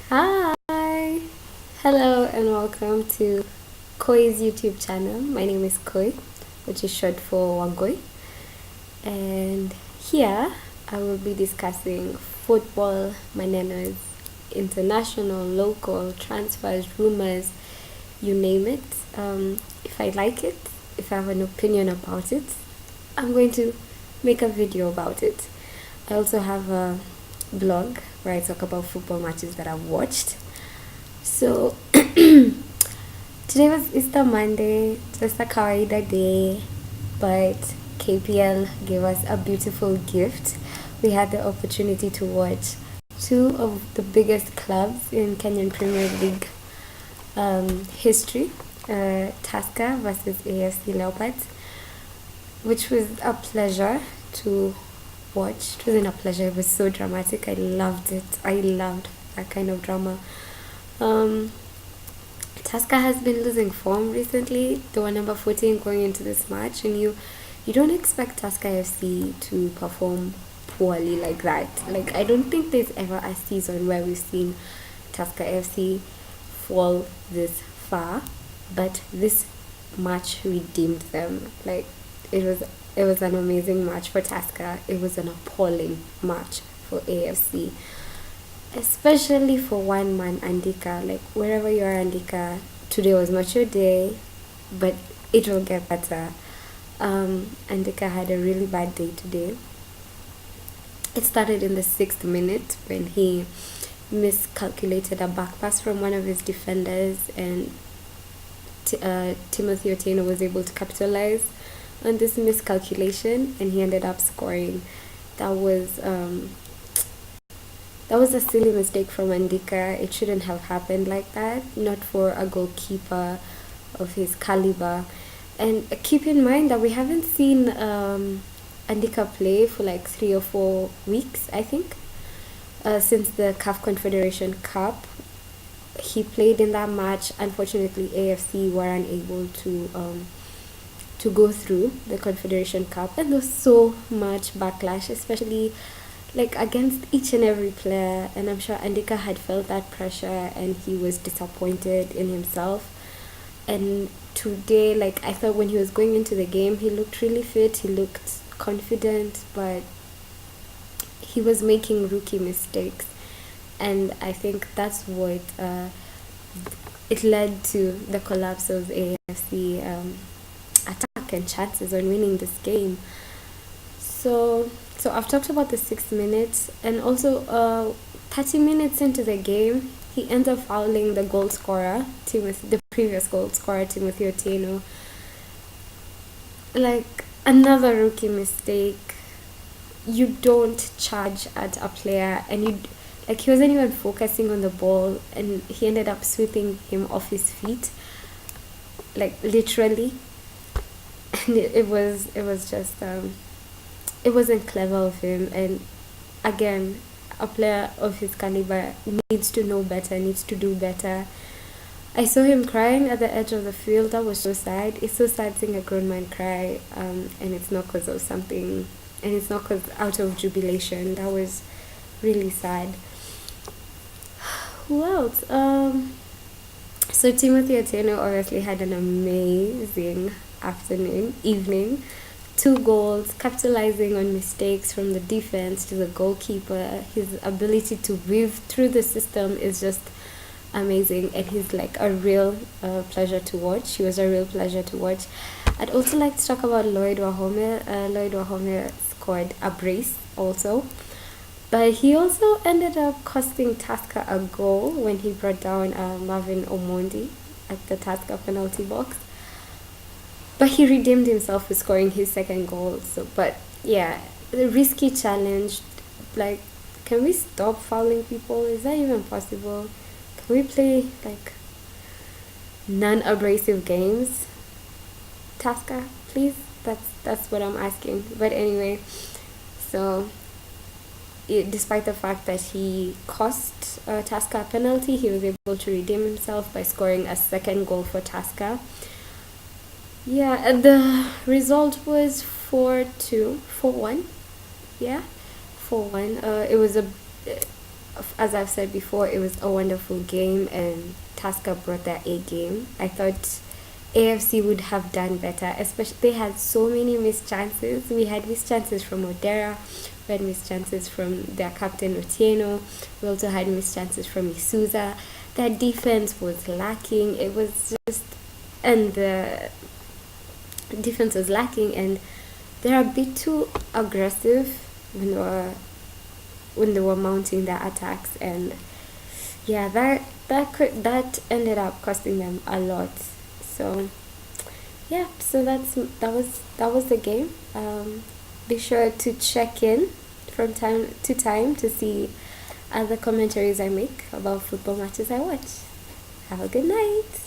Hi! Hello and welcome to Koi's YouTube channel. My name is Koi, which is short for Wangoi. And here I will be discussing football, manenas, international, local, transfers, rumors, you name it. If I like it, if I have an opinion about it, I'm going to make a video about it. I also have a blog where I talk about football matches that I've watched. So today was Easter Monday, just a kawaida day, but KPL gave us a beautiful gift. We had the opportunity to watch two of the biggest clubs in Kenyan Premier League history, Tusker versus AFC Leopards, which was a pleasure to watch. It wasn't a pleasure, it was so dramatic. I loved it. I loved that kind of drama. Tusker has been losing form recently. They were number 14 going into this match, and you don't expect Tusker FC to perform poorly like that. Like, I don't think there's ever a season where we've seen Tusker FC fall this far, but this match redeemed them. Like, it was an amazing match for Tusker. It was an appalling match for AFC, especially for one man Andika. Like, wherever you are, Andika, today was not your day, but it will get better. Andika had a really bad day today. It started in the 6th minute when he miscalculated a back pass from one of his defenders, and Timothy Otieno was able to capitalize on this miscalculation, and he ended up scoring. That was a silly mistake from Andika. It shouldn't have happened like that, not for a goalkeeper of his caliber. And keep in mind that we haven't seen Andika play for like 3 or 4 weeks, I think, since the CAF Confederation Cup. He played in that match. Unfortunately, AFC were unable to go through the Confederation Cup, and there was so much backlash, especially like against each and every player, and I'm sure Andika had felt that pressure and he was disappointed in himself. And today, like, I thought when he was going into the game, he looked really fit, he looked confident, but he was making rookie mistakes, and I think that's what it led to the collapse of AFC attack and chances on winning this game. So I've talked about the 6 minutes, and also 30 minutes into the game, he ends up fouling the goal scorer, the previous goal scorer, Timothy Otieno. Like, another rookie mistake. You don't charge at a player, and he wasn't even focusing on the ball, and he ended up sweeping him off his feet, like literally. And it was just it wasn't clever of him. And again, a player of his caliber needs to know better, needs to do better. I saw him crying at the edge of the field. That was so sad. It's so sad seeing a grown man cry, and it's not because of something, and it's not because out of jubilation. That was really sad. Who else? So Timothy Otieno obviously had an amazing evening. 2 goals, capitalizing on mistakes from the defense to the goalkeeper. His ability to weave through the system is just amazing, and he's like a real pleasure to watch. He was a real pleasure to watch. I'd also like to talk about Lloyd Wahome. Lloyd Wahome scored a brace also, but he also ended up costing Tusker a goal when he brought down Marvin Omondi at the Tusker penalty box. But he redeemed himself with scoring his 2nd goal. So, but yeah, the risky challenge. Like, can we stop fouling people? Is that even possible? Can we play like non-abrasive games? Tusker, please. That's what I'm asking. But anyway, so despite the fact that he cost Tusker a penalty, he was able to redeem himself by scoring a 2nd goal for Tusker. Yeah, and the result was 4-1. Yeah, 4-1. It was as I've said before, it was a wonderful game, and Tusker brought their A game. I thought AFC would have done better, especially they had so many missed chances. We had missed chances from Odera, we had missed chances from their captain Otieno, we also had missed chances from Isuza. Their defense was lacking. It was just, and the defense was lacking, and they're a bit too aggressive when they were mounting their attacks, and yeah, that ended up costing them a lot. So yeah, so that was the game. Be sure to check in from time to time to see other commentaries I make about football matches I watch. Have a good night.